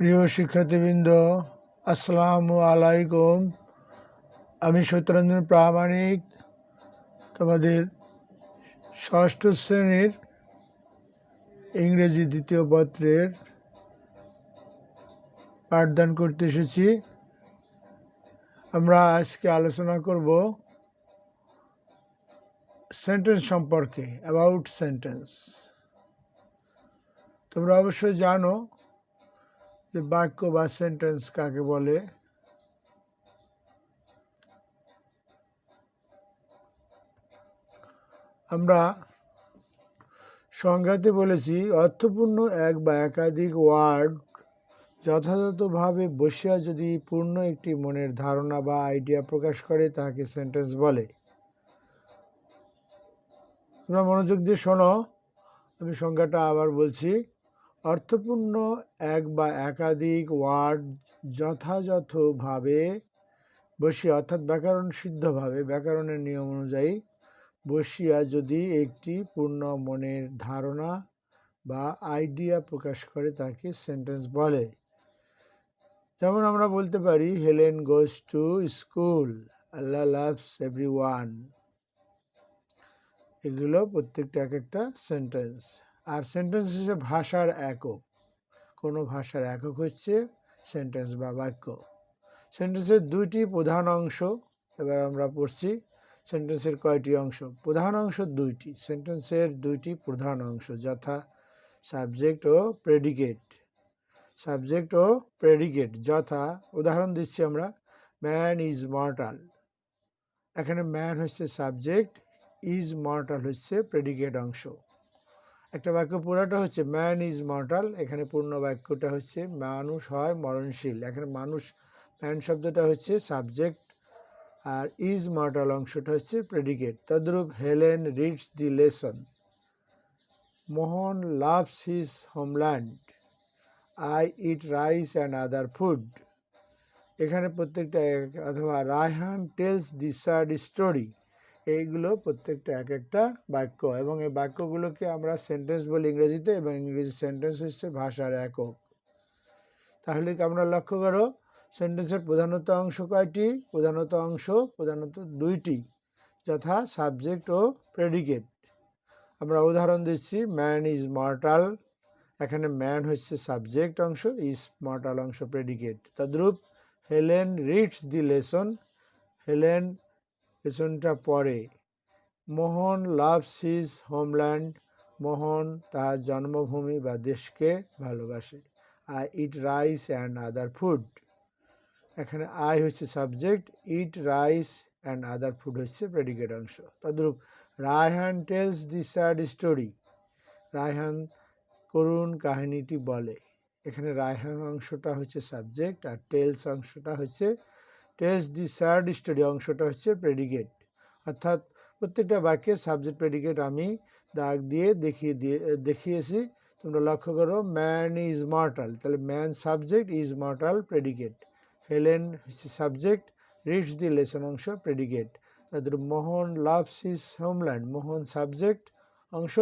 প্রিয় শিক্ষার্থীবৃন্দ, আসসালামু আলাইকুম। আমি সত্যরঞ্জন প্রামাণিক তোমাদের ষষ্ঠ শ্রেণীর ইংরেজি দ্বিতীয় পত্রের পাঠদান করতে এসেছি। আমরা আজকে আলোচনা করব সেন্টেন্স সম্পর্কে, অ্যাবাউট সেন্টেন্স। তোমরা অবশ্যই জানো যে বাক্য বা সেন্টেন্স কাকে বলে। আমরা সংজ্ঞাতে বলেছি, অর্থপূর্ণ এক বা একাধিক ওয়ার্ড যথাযথভাবে বসিয়া যদি পূর্ণ একটি মনের ধারণা বা আইডিয়া প্রকাশ করে তাকে সেন্টেন্স বলে। তোমরা মনোযোগ দিয়ে শোনো, আমি সংজ্ঞাটা আবার বলছি। অর্থপূর্ণ এক বা একাধিক ওয়ার্ড যথাযথভাবে বসিয়া, অর্থাৎ ব্যাকরণ সিদ্ধভাবে, ব্যাকরণের নিয়ম অনুযায়ী বসিয়া যদি একটি পূর্ণ মনের ধারণা বা আইডিয়া প্রকাশ করে তাকে সেন্টেন্স বলে। যেমন আমরা বলতে পারি, Helen goes to school, Allah loves everyone. এগুলো প্রত্যেকটা এক একটা সেন্টেন্স। আর সেন্টেন্স হচ্ছে ভাষার একক। কোনো ভাষার একক হচ্ছে সেন্টেন্স বা বাক্য। সেন্টেন্সের দুইটি প্রধান অংশ। এবার আমরা পড়ছি সেন্টেন্সের কয়টি অংশ। প্রধান অংশ দুইটি। সেন্টেন্সের দুইটি প্রধান অংশ, যথা সাবজেক্ট ও প্রেডিকেট। সাবজেক্ট ও প্রেডিকেট যথা, উদাহরণ দিচ্ছি আমরা, ম্যান ইজ মর্টাল। এখানে ম্যান হচ্ছে সাবজেক্ট, ইজ মর্টাল হচ্ছে প্রেডিকেট অংশ। একটা বাক্য পুরাটা হচ্ছে ম্যান ইজ মর্টাল, এখানে পূর্ণ বাক্যটা হচ্ছে মানুষ হয় মরণশীল। এখানে মানুষ, ম্যান শব্দটা হচ্ছে সাবজেক্ট, আর ইজ মর্টাল অংশটা হচ্ছে প্রেডিকেট। তদ্রূপ Helen reads the lesson, Mohan loves his homeland, I eat rice and other food. এখানে প্রত্যেকটা, অথবা রায়হান টেলস দি স্যাড স্টোরি, এইগুলো প্রত্যেকটা এক একটা বাক্য, এবং এই বাক্যগুলোকে আমরা সেন্টেন্স বলি ইংরেজিতে, এবং ইংরেজি সেন্টেন্স হচ্ছে ভাষার একক। তাহলে কি আমরা লক্ষ্য করো, সেন্টেন্সের প্রধানত অংশ কয়টি? প্রধানত দুইটি, যথা সাবজেক্ট ও প্রেডিকেট। আমরা উদাহরণ দিচ্ছি, ম্যান ইজ মর্টাল, এখানে ম্যান হচ্ছে সাবজেক্ট অংশ, ইজ মর্টাল অংশ প্রেডিকেট। তদ্রূপ হেলেন রিডস দি লেসন, হেলেন লেসনটা পড়ে। মোহন লাভস হিজ হোমল্যান্ড, মোহন তার জন্মভূমি বা দেশকে ভালোবাসে। I eat rice and other food, এখানে আই হচ্ছে subject, eat rice and other food হচ্ছে প্রেডিকেট অংশ। তদ্রূপ রায়হান টেলস দি স্যাড স্টোরি, রায়হান করুণ কাহিনীটি বলে। এখানে রায়হান অংশটা হচ্ছে সাবজেক্ট, আর টেলস অংশটা হচ্ছে, টেলস দি স্যাড স্টোরি অংশটা হচ্ছে প্রেডিকেট। অর্থাৎ প্রত্যেকটা বাক্যে সাবজেক্ট প্রেডিকেট আমি দাগ দিয়ে দেখিয়েছি। তোমরা লক্ষ্য করো, ম্যান ইজ মর্টাল, তাহলে man subject, is mortal predicate. Helen হচ্ছে সাবজেক্ট, রিডস দি লেসন অংশ প্রেডিকেট। তাদের মোহন লাভস হিজ হোমল্যান্ড, মোহন সাবজেক্ট অংশ,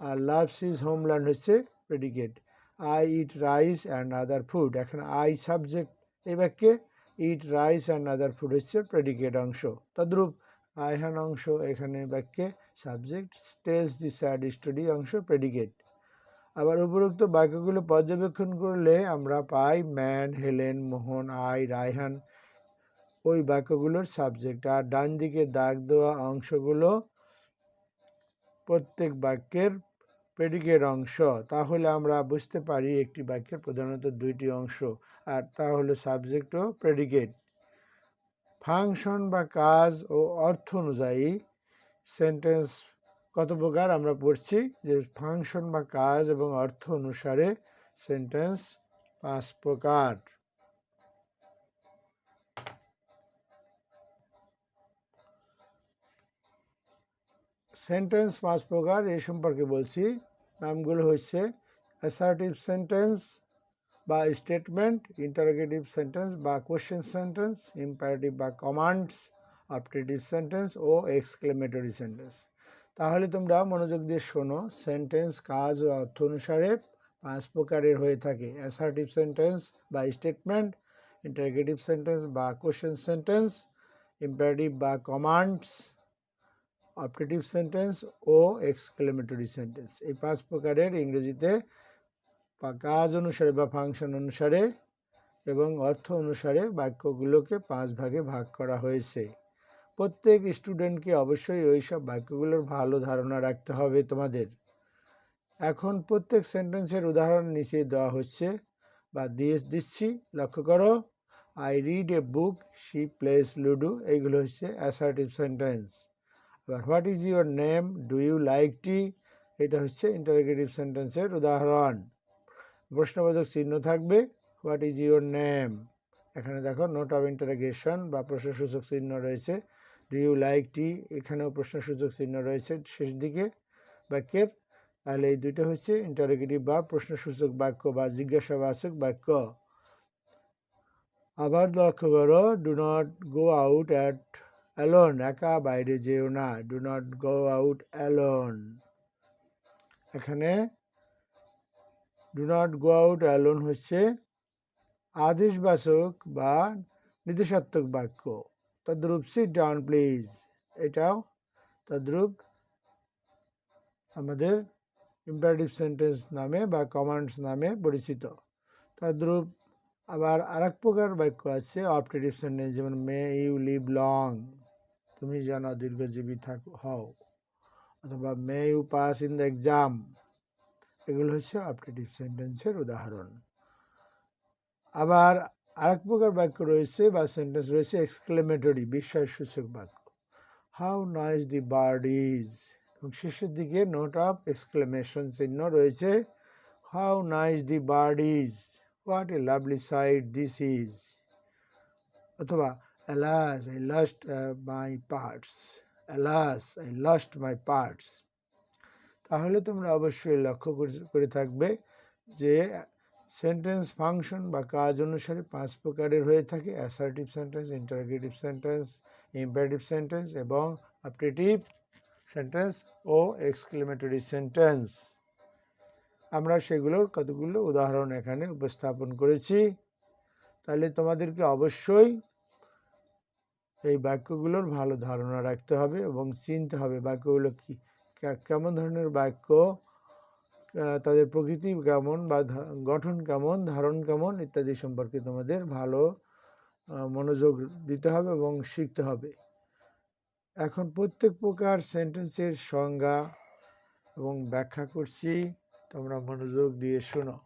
আর লাভস হিজ হোমল্যান্ড হচ্ছে predicate. I eat rice and other food, এখানে আই সাবজেক্ট এই বাক্যে, eat rice and other food হচ্ছে predicate অংশ। তদ্রূপ রায়হান অংশ এখানে বাক্যে সাবজেক্ট, টেলস দি স্যাড স্টোরি অংশ প্রেডিকেট। আবার উপরোক্ত বাক্যগুলো পর্যবেক্ষণ করলে আমরা পাই man, Helen, Mohan, I, Raihan ওই বাক্যগুলোর সাবজেক্ট, আর ডান দিকে দাগ দেওয়া অংশগুলো প্রত্যেক বাক্যের প্রেডিকেট অংশ। তাহলে আমরা বুঝতে পারি একটি বাক্যের প্রধানত দুইটি অংশ, আর তা হলো সাবজেক্ট ও প্রেডিকেট। ফাংশন বা কাজ ও অর্থ অনুযায়ী সেন্টেন্স কত প্রকার আমরা পড়ছি, যে ফাংশন বা কাজ এবং অর্থ অনুসারে সেন্টেন্স 5 প্রকার। সেন্টেন্স 5 প্রকার, এই সম্পর্কে বলছি। নামগুলো হচ্ছে অ্যাসার্টিভ সেন্টেন্স বা স্টেটমেন্ট, ইন্টারোগেটিভ সেন্টেন্স বা কোশ্চেন সেন্টেন্স, ইম্পারেটিভ বা কমান্ডস, অপটেটিভ সেন্টেন্স ও এক্সক্লেমেটরি সেন্টেন্স। তাহলে তোমরা মনোযোগ দিয়ে শোনো, সেন্টেন্স কাজ ও অর্থ অনুসারে 5 প্রকারের হয়ে থাকে: অ্যাসার্টিভ সেন্টেন্স বা স্টেটমেন্ট, ইন্টারোগেটিভ সেন্টেন্স বা কোশ্চেন সেন্টেন্স, ইম্পারেটিভ বা কমান্ডস, অপটেটিভ সেন্টেন্স ও এক্সক্লেমেটরি সেন্টেন্স। এই 5 প্রকারের ইংরেজিতে কাজ অনুসারে বা ফাংশন অনুসারে এবং অর্থ অনুসারে বাক্যগুলোকে 5 ভাগে ভাগ করা হয়েছে। প্রত্যেক স্টুডেন্টকে অবশ্যই ওই সব বাক্যগুলোর ভালো ধারণা রাখতে হবে তোমাদের। এখন প্রত্যেক সেন্টেন্সের উদাহরণ নিচে দেওয়া হচ্ছে বা দিচ্ছি, লক্ষ্য করো। I read a book, she plays ludo, এইগুলো হচ্ছে অ্যাসার্টিভ সেন্টেন্স। আবার what is your name, do you like tea, এটা হচ্ছে ইন্টারোগেটিভ সেন্টেন্সের উদাহরণ। প্রশ্নবোধক চিহ্ন থাকবে, হোয়াট ইজ ইউর নেম, এখানে দেখো নোট অফ ইন্টারোগেশন বা প্রশ্নসূচক চিহ্ন রয়েছে। ডু ইউ লাইক টি, এখানেও প্রশ্নসূচক চিহ্ন রয়েছে শেষ দিকে বাক্যের। তাহলে এই দুটো হচ্ছে ইন্টারোগেটিভ বা প্রশ্নসূচক বাক্য বা জিজ্ঞাসাবাচক বাক্য। আবার লক্ষ্য করো, do not go out at alone, একা বাইরে যেও না, do not go out alone. এখানে do not go out alone হচ্ছে আদেশবাচক বা নির্দেশাত্মক বাক্য। তদ্রূপ সিট ডাউন প্লিজ, এটাও তদ্রূপ আমাদের ইম্পারেটিভ সেন্টেন্স নামে বা কমান্ডস নামে পরিচিত। তদ্রূপ আবার আরেক প্রকার বাক্য আছে অপটেটিভ সেন্টেন্স, যেমন মে ইউ লিভ লং, তুমি যেন দীর্ঘজীবী হও, অথবা may you pass in the exam, এগুলো হচ্ছে অপটেটিভ সেন্টেন্সের উদাহরণ। আবার আরেক প্রকার বাক্য রয়েছে বা সেন্টেন্স রয়েছে এক্সক্লেমেটরি, বিস্ময়সূচক বাক্য। How nice the bird is, এবং শেষের দিকে নোট অফ এক্সক্লেমেশন চিহ্ন রয়েছে। How nice the bird is, what a lovely sight this is, অথবা alas I lost my parts, alas I lost my parts. তাহলে তোমরা অবশ্যই লক্ষ্য করে থাকবে যে সেন্টেন্স ফাংশন বা কাজ অনুসারে 5 প্রকারের হয়ে থাকে: assertive sentence, interrogative sentence, imperative sentence এবং অপটেটিভ সেন্টেন্স ও এক্সক্লেমেটরি সেন্টেন্স। আমরা সেগুলোর কতগুলো উদাহরণ এখানে উপস্থাপন করেছি। তাহলে তোমাদেরকে অবশ্যই এই বাক্যগুলোর ভালো ধারণা রাখতে হবে এবং চিনতে হবে বাক্যগুলো কি, কেমন ধরনের বাক্য, তাদের প্রকৃতি কেমন বা গঠন কেমন, ধারণ কেমন ইত্যাদি সম্পর্কে তোমাদের ভালো মনোযোগ দিতে হবে এবং শিখতে হবে। এখন প্রত্যেক প্রকার সেন্টেন্সের সংজ্ঞা এবং ব্যাখ্যা করছি, তোমরা মনোযোগ দিয়ে শোনো।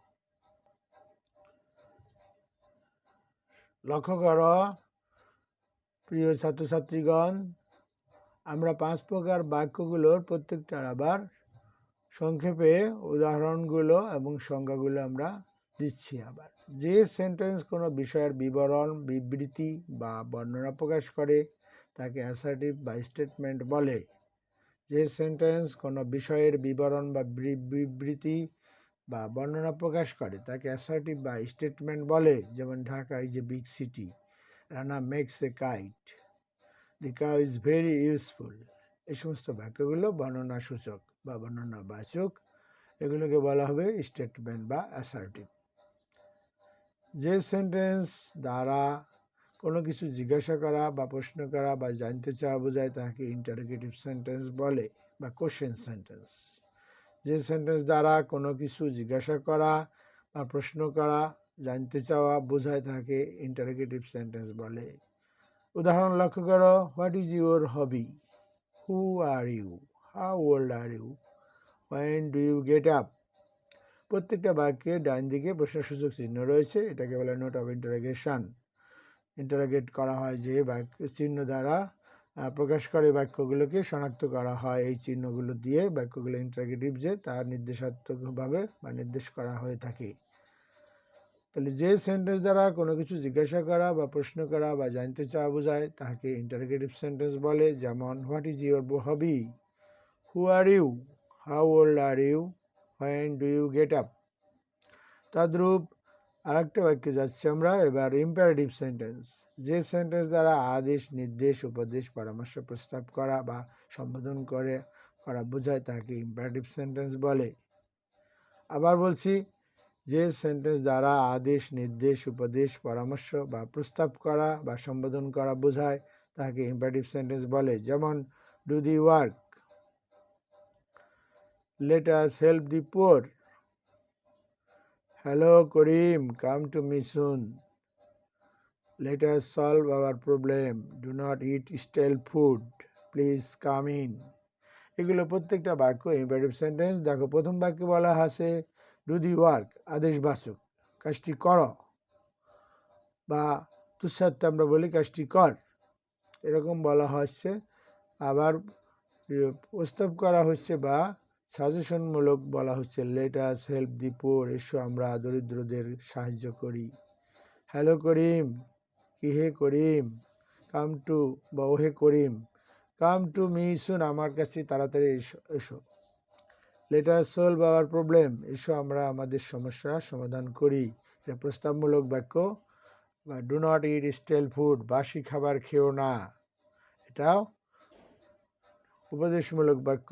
লক্ষ্য করো প্রিয় ছাত্রছাত্রীগণ, আমরা 5 প্রকার বাক্যগুলোর প্রত্যেকটার আবার সংক্ষেপে উদাহরণগুলো এবং সংজ্ঞাগুলো আমরা দিচ্ছি। আবার যে সেন্টেন্স কোনো বিষয়ের বিবরণ, বিবৃতি বা বর্ণনা প্রকাশ করে তাকে অ্যাসার্টিভ বা স্টেটমেন্ট বলে। যে সেন্টেন্স কোনো বিষয়ের বিবরণ বা বিবৃতি বা বর্ণনা প্রকাশ করে তাকে অ্যাসার্টিভ বা স্টেটমেন্ট বলে। যেমন Dhaka is a big city, Rana makes a kite, the cow is very useful. এই সমস্ত বাক্যগুলো বর্ণনা সূচক বা বর্ণনাবাচক, এগুলোকে বলা হবে স্টেটমেন্ট বা অ্যাসার্টিভ। যে সেন্টেন্স দ্বারা কোনো কিছু জিজ্ঞাসা করা বা প্রশ্ন করা বা জানতে চাওয়া বোঝায় তাকে ইন্টারোগেটিভ সেন্টেন্স বলে বা কোশ্চেন সেন্টেন্স। যে সেন্টেন্স দ্বারা কোনো কিছু জিজ্ঞাসা করা বা প্রশ্ন করা, জানতে চাওয়া বোঝায় তাকে ইন্টারোগেটিভ সেন্টেন্স বলে। উদাহরণ লক্ষ্য করো, what is your hobby, who are you, how old are you, when do you get up. প্রত্যেকটা বাক্যে ডান দিকে প্রশ্নসূচক চিহ্ন রয়েছে, এটাকে বলে নোট অফ ইন্টারোগেশন। ইন্টারোগেট করা হয় যে বাক্য চিহ্ন দ্বারা প্রকাশ করে বাক্যগুলোকে শনাক্ত করা হয়। এই চিহ্নগুলো দিয়ে বাক্যগুলো ইন্টারোগেটিভ যে তার নির্দেশাত্মকভাবে বা নির্দেশ করা হয়ে থাকে। তাহলে যে সেন্টেন্স দ্বারা কোনো কিছু জিজ্ঞাসা করা বা প্রশ্ন করা বা জানতে চাওয়া বোঝায় তাকে ইন্টারোগেটিভ সেন্টেন্স বলে। যেমন what is your hobby, who are you, how old are you, when do you get up. তদ্রূপ আরেকটা বাক্যে যাচ্ছি আমরা এবার, ইম্পারেটিভ সেন্টেন্স। যে সেন্টেন্স দ্বারা আদেশ, নির্দেশ, উপদেশ, পরামর্শ প্রস্তাব করা বা সম্বোধন করা বোঝায় তাকে ইম্পারেটিভ সেন্টেন্স বলে। আবার বলছি, যে সেন্টেন্স দ্বারা আদেশ, নির্দেশ, উপদেশ, পরামর্শ বা প্রস্তাব করা বা সম্বোধন করা বোঝায় তাকে ইম্পারেটিভ সেন্টেন্স বলে। যেমন do the work, let us help the poor, hello Karim, come to me soon, let us solve our problem, do not eat stale food, please come in. এগুলো প্রত্যেকটা বাক্য ইম্পারেটিভ সেন্টেন্স। দেখো, প্রথম বাক্যে বলা আছে ডু দি ওয়ার্ক, আদেশবাচক, কাজটি করো, বা তুচ্ছার্থে আমরা বলি কাজটি কর, এরকম বলা হচ্ছে। আবার প্রস্তাব করা হচ্ছে বা সাজেশনমূলক বলা হচ্ছে late us help the poor, এসো আমরা দরিদ্রদের সাহায্য করি। হ্যালো করিম, কি হে করিম, কাম টু বা ওহে করিম, কাম টু মি সুন, আমার কাছে তাড়াতাড়ি এসো এসো। Late us solve our problem, এসো আমরা আমাদের সমস্যা সমাধান করি। এটা প্রস্তাবমূলক বাক্য। বা do not eat stale food, বাসি খাবার খেও না, এটাও উপদেশমূলক বাক্য।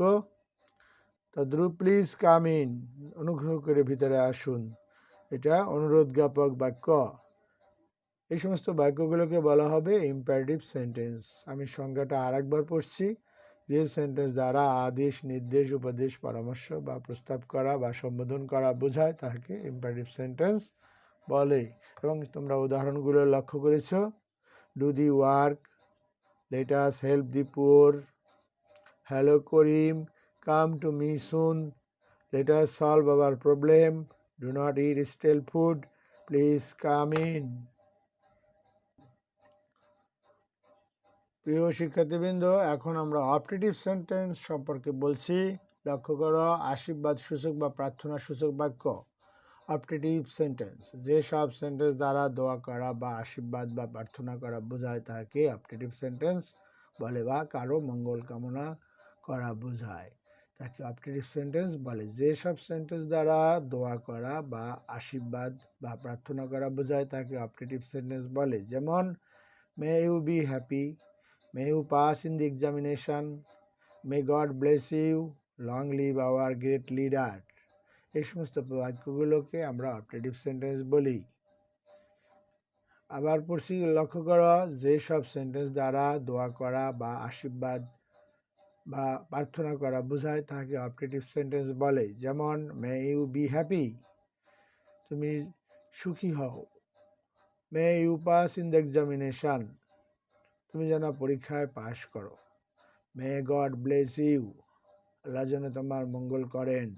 তদ্রুপ প্লিজ কাম ইন, অনুগ্রহ করে ভিতরে আসুন, এটা অনুরোধ জ্ঞাপক বাক্য। এই সমস্ত বাক্যগুলোকে বলা হবে ইম্পারেটিভ সেন্টেন্স। আমি সংজ্ঞাটা আরেকবার পড়ছি। যে সেন্টেন্স দ্বারা আদেশ, নির্দেশ, উপদেশ, পরামর্শ বা প্রস্তাব করা বা সম্বোধন করা বোঝায় তাকে ইম্পারেটিভ সেন্টেন্স বলে। এবং তোমরা উদাহরণগুলো লক্ষ্য করেছ। Do the work, let us help the poor, hello Karim, come to me soon, let us solve our problem, do not eat stale food, please come in. প্রিয় শিক্ষার্থীবৃন্দ, এখন আমরা অপটেটিভ সেন্টেন্স সম্পর্কে বলছি। লক্ষ্য করো, আশীর্বাদ সূচক বা প্রার্থনা সূচক বাক্য অপটেটিভ সেন্টেন্স। যেসব সেন্টেন্স দ্বারা দোয়া করা বা আশীর্বাদ বা প্রার্থনা করা বোঝায় তাকে অপটেটিভ সেন্টেন্স বলে, বা কারো মঙ্গল কামনা করা বোঝায় তাকে অপটেটিভ সেন্টেন্স বলে। যেসব সেন্টেন্স দ্বারা দোয়া করা বা আশীর্বাদ বা প্রার্থনা করা বোঝায় তাকে অপটেটিভ সেন্টেন্স বলে। যেমন may you be happy, may you pass in the examination, may God bless you, long live our great leader। এই সমস্ত বাক্যগুলোকে আমরা অপটেটিভ সেন্টেন্স বলি। আবার পড়ছি, লক্ষ্য করো, যেসব সেন্টেন্স দ্বারা দোয়া করা বা আশীর্বাদ বা প্রার্থনা করা বোঝায় তাকে অপটেটিভ সেন্টেন্স বলে। যেমন মে ইউ বি হ্যাপি, তুমি সুখী হও। May you pass in the examination, তুমি যেন পরীক্ষায় পাশ করো। মে গড ব্লেস ইউ, আল্লাহ যেন তোমার মঙ্গল করেন।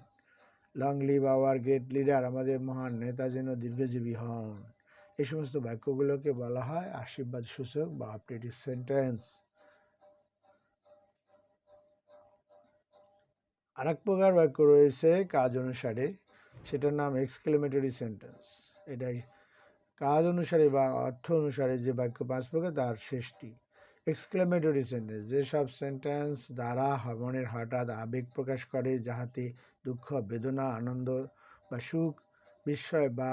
Long live our great leader, আমাদের মহান নেতা যেন দীর্ঘজীবী হন। এই সমস্ত বাক্যগুলোকে বলা হয় আশীর্বাদ সূচক বা অপটেটিভ সেন্টেন্স। আর এক প্রকার বাক্য রয়েছে কাজ অনুসারে, সেটার নাম এক্সক্লেমেটরি সেন্টেন্স। এটাই কাজ অনুসারে বা অর্থ অনুসারে যে বাক্য 5 প্রকার তার শেষটি। এক্সক্লেমেটরি সেন্টেন্স, যেসব সেন্টেন্স দ্বারা মনের হঠাৎ আবেগ প্রকাশ করে, যাহাতে দুঃখ, বেদনা, আনন্দ বা সুখ, বিস্ময় বা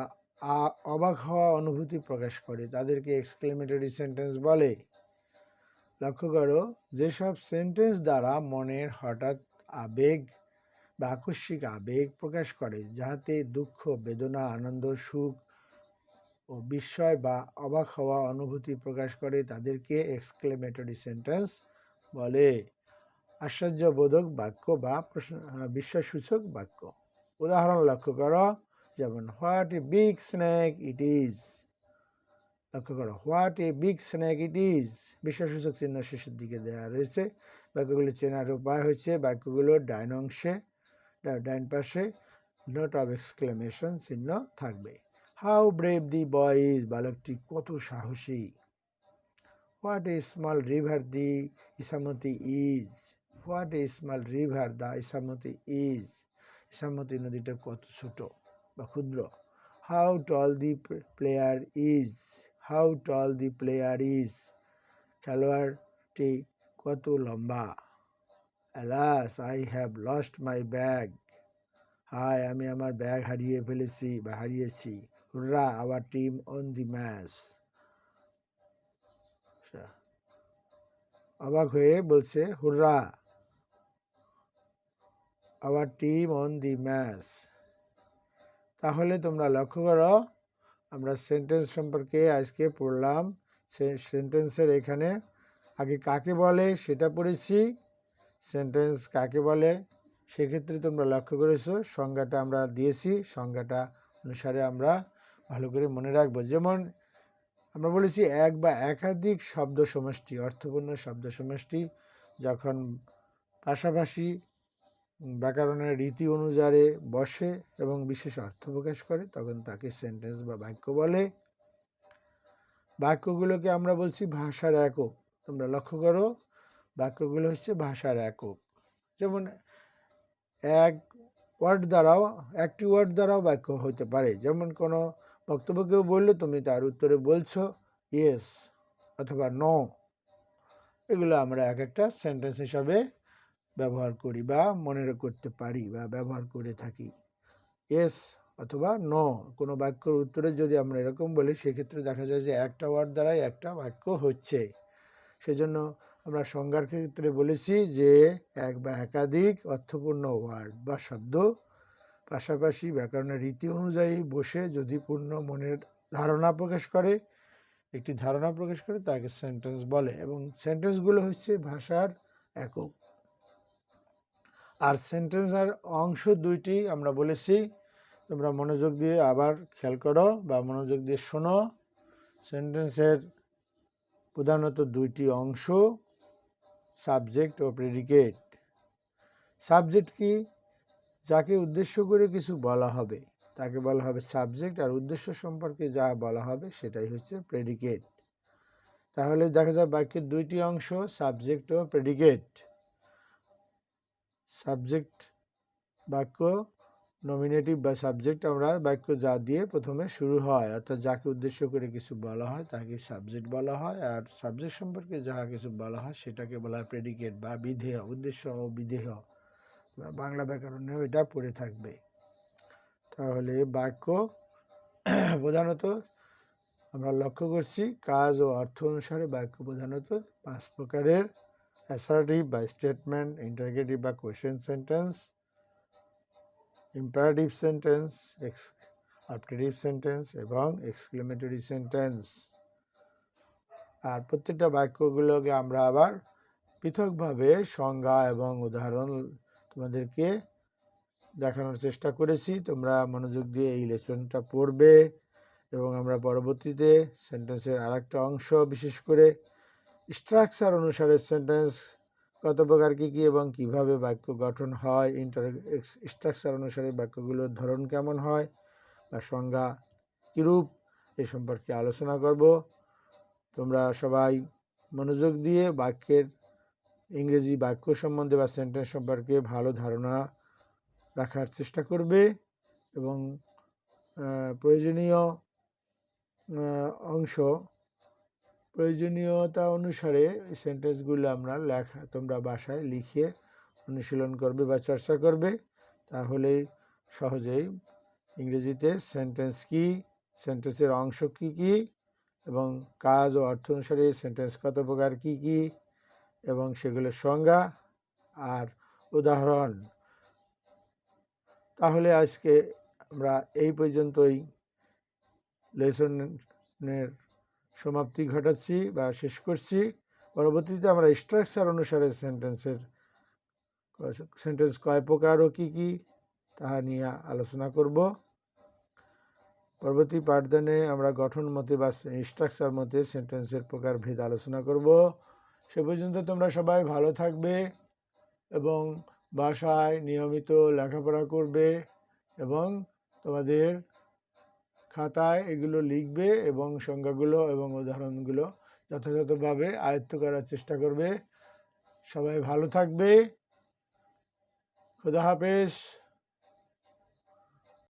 অবাক হওয়া অনুভূতি প্রকাশ করে, তাদেরকে এক্সক্লেমেটরি সেন্টেন্স বলে। লক্ষ্য করো, যেসব সেন্টেন্স দ্বারা মনের হঠাৎ আবেগ বা আকস্মিক আবেগ প্রকাশ করে, যাহাতে দুঃখ, বেদনা, আনন্দ, সুখ ও বিস্ময় বা অবাক হওয়া অনুভূতি প্রকাশ করে, তাদেরকে এক্সক্লেমেটরি সেন্টেন্স বলে। আশ্চর্যবোধক বাক্য বা বিস্ময়সূচক বাক্য। উদাহরণ লক্ষ্য করো, যেমন what a big snake it is. লক্ষ্য করো, what a big snake it is, বিস্ময়সূচক চিহ্ন শেষের দিকে দেওয়া রয়েছে। বাক্যগুলি চেনার উপায় হচ্ছে বাক্যগুলোর ডাইন অংশে, ডাইন পাশে নোট অফ এক্সক্লেমেশন চিহ্ন থাকবে। How brave the boy is, বালকটি কত সাহসী। What a small river the Ichamati is, what a small river the Ichamati is, Ichamati নদীটা কত ছোট বা ক্ষুদ্র। How tall the player is, how tall the player is, খেলোয়াড়টি কত লম্বা। Alas I have lost my bag, হায় আমি আমার ব্যাগ হারিয়ে ফেলেছি বা হারিয়েছি। Hurrah our team won the match, অবাক হয়ে বলছে hurrah our team won the match. তাহলে তোমরা লক্ষ্য করো, আমরা সেন্টেন্স সম্পর্কে আজকে পড়লাম। সেন্টেন্সের এখানে আগে কাকে বলে সেটা পড়েছি। সেন্টেন্স কাকে বলে সেক্ষেত্রে তোমরা লক্ষ্য করেছো সংজ্ঞাটা আমরা দিয়েছি, সংজ্ঞাটা অনুসারে আমরা ভালো করে মনে রাখবো। যেমন আমরা বলেছি এক বা একাধিক শব্দ সমষ্টি, অর্থপূর্ণ শব্দ সমষ্টি যখন পাশাপাশি ব্যাকরণের রীতি অনুযায়ী বসে এবং বিশেষ অর্থ প্রকাশ করে তখন তাকে সেন্টেন্স বা বাক্য বলে। বাক্যগুলোকে আমরা বলছি ভাষার একক। তোমরা লক্ষ্য করো, বাক্যগুলো হচ্ছে ভাষার একক। যেমন এক ওয়ার্ড দ্বারাও, একটি ওয়ার্ড দ্বারাও বাক্য হতে পারে। যেমন কোনো বক্তব্য কেউ বললে তুমি তার উত্তরে বলছো ইয়েস অথবা নো। এগুলো আমরা এক একটা সেন্টেন্স হিসাবে ব্যবহার করি বা মনে করতে পারি বা ব্যবহার করে থাকি। ইয়েস অথবা নো কোনো বাক্যের উত্তরে যদি আমরা এরকম বলি সেক্ষেত্রে দেখা যায় যে একটা ওয়ার্ড দ্বারাই একটা বাক্য হচ্ছে। সেজন্য আমরা সংজ্ঞার ক্ষেত্রে বলেছি যে এক বা একাধিক অর্থপূর্ণ ওয়ার্ড বা শব্দ পাশাপাশি ব্যাকরণের রীতি অনুযায়ী বসে যদি পূর্ণ মনের ধারণা প্রকাশ করে, একটি ধারণা প্রকাশ করে তাকে সেন্টেন্স বলে। এবং সেন্টেন্সগুলো হচ্ছে ভাষার একক। আর সেন্টেন্সের অংশ দুইটি আমরা বলেছি, তোমরা মনোযোগ দিয়ে আবার খেয়াল করো বা মনোযোগ দিয়ে শোনো। সেন্টেন্সের প্রধানত দুইটি অংশ, সাবজেক্ট ও প্রেডিকেট। সাবজেক্ট কি? যাকে উদ্দেশ্য করে কিছু বলা হবে তাকে বলা হবে সাবজেক্ট, আর উদ্দেশ্য সম্পর্কে যা বলা হবে সেটাই হচ্ছে প্রেডিকেট। তাহলে দেখা যায় বাক্যের দুইটি অংশ, সাবজেক্ট ও প্রেডিকেট। সাবজেক্ট বাক্য নমিনেটিভ বা সাবজেক্ট আমরা বাক্য যা দিয়ে প্রথমে শুরু হয়, অর্থাৎ যাকে উদ্দেশ্য করে কিছু বলা হয় তাকে সাবজেক্ট বলা হয়। আর সাবজেক্ট সম্পর্কে যাহা কিছু বলা হয় সেটাকে বলা হয় প্রেডিকেট বা বিধেয়। উদ্দেশ্য ও বিধেয় বাংলা ব্যাকরণেও এটা পড়ে থাকবে। তাহলে বাক্য প্রধানত আমরা লক্ষ্য করছি কাজ ও অর্থ অনুসারে বাক্য প্রধানত 5 প্রকারের: অ্যাসার্টিভ বা স্টেটমেন্ট, ইন্টারোগেটিভ বা question sentence, imperative sentence, objective sentence এবং এক্সক্লেমেটরি সেন্টেন্স। আর প্রত্যেকটা বাক্যগুলোকে আমরা আবার পৃথকভাবে সংজ্ঞা এবং উদাহরণ তোমাদেরকে দেখানোর চেষ্টা করেছি। তোমরা মনোযোগ দিয়ে এই লেসনটা পড়বে এবং আমরা পরবর্তীতে সেন্টেন্সের আরেকটা অংশ, বিশেষ করে স্ট্রাকচার অনুসারে সেন্টেন্স কত প্রকার কী কী এবং কিভাবে বাক্য গঠন হয়, স্ট্রাকচার অনুসারে বাক্যগুলোর ধরন কেমন হয় বা সংজ্ঞা কীরূপ, এ সম্পর্কে আলোচনা করব। তোমরা সবাই মনোযোগ দিয়ে বাক্যের ইংরেজি বাক্য সম্বন্ধে বা সেন্টেন্স সম্পর্কে ভালো ধারণা রাখার চেষ্টা করবে এবং প্রয়োজনীয় অংশ, প্রয়োজনীয়তা অনুসারে এই সেন্টেন্সগুলো আমরা তোমরা বাসায় লিখে অনুশীলন করবে বা চর্চা করবে। তাহলেই সহজেই ইংরেজিতে সেন্টেন্স কি, সেন্টেন্সের অংশ কি কি এবং কাজ ও অর্থ অনুসারে সেন্টেন্স কত প্রকার কি কি এবং সেগুলোর সংজ্ঞা আর উদাহরণ। তাহলে আজকে আমরা এই পর্যন্তই লেসনের সমাপ্তি ঘটাচ্ছি বা শেষ করছি। পরবর্তীতে আমরা স্ট্রাকচার অনুসারে সেন্টেন্স কয় প্রকার ও কী কী তাহা নিয়ে আলোচনা করব। পরবর্তী পাঠদানে আমরা গঠন মতে বা স্ট্রাকচার মতে সেন্টেন্সের প্রকার ভেদ আলোচনা করব। সে পর্যন্ত তোমরা সবাই ভালো থাকবে এবং বাসায় নিয়মিত লেখাপড়া করবে এবং তোমাদের খাতায় এগুলো লিখবে এবং সংজ্ঞাগুলো এবং উদাহরণগুলো যথাযথভাবে আয়ত্ত করার চেষ্টা করবে। সবাই ভালো থাকবে। খোদা হাফেজ।